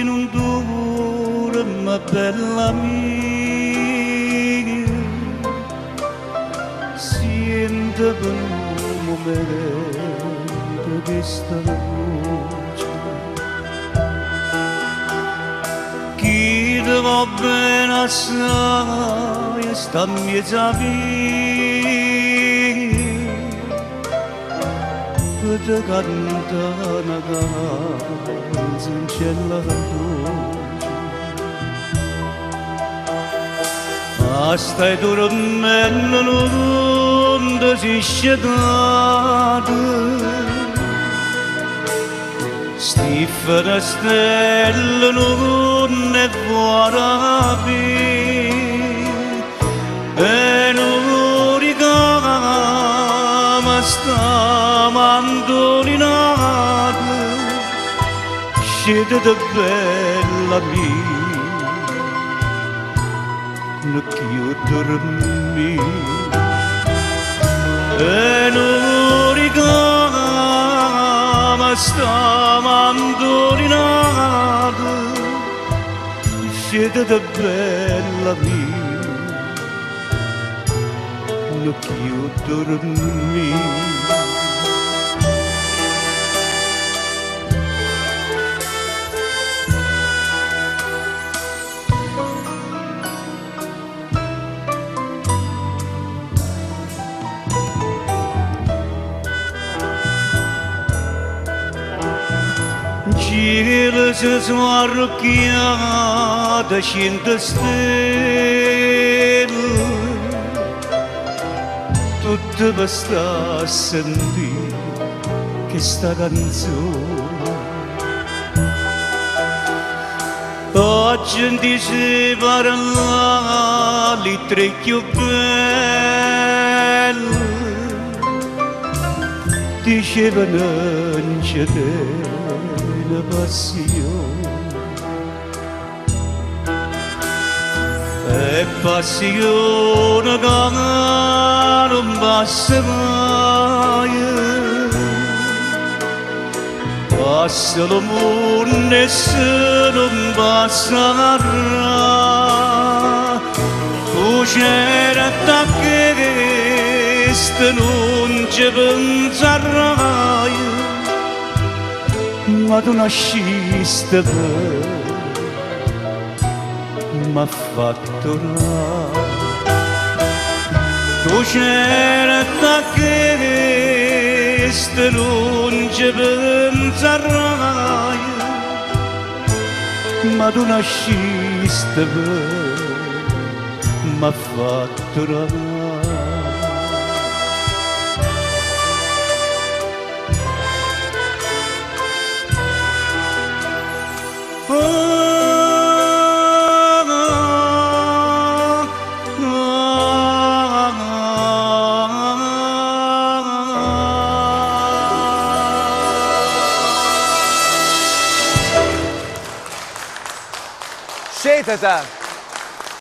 non dura, ma bella mia, siente per un momento questa luce. Chi ti va bene assai sta in mezzo a me, te canta una canzoncella dolce. Ma stai dormendo non si scegliete, sti finestrelle non ne vuole più, e non richiama sta mandolinata, scende da bella mia, non chiudo dormi, e non richiama sta mandolinata, scende da bella mia, non chiudo dormi. Cielo si smarrocchiata, scende stelle, tutte per sta a sentire che sta canzone. Oggi si parla di tre più belli, diceva non c'è la passione, e passione che non passa mai, passa il mondo e se non passerà, tu c'era da che non ci penserai, ma tu nasciste per m'ha fatto là. Tu c'era da che non ci penserai, ma tu nasciste per m'ha fatto là. Scegliete!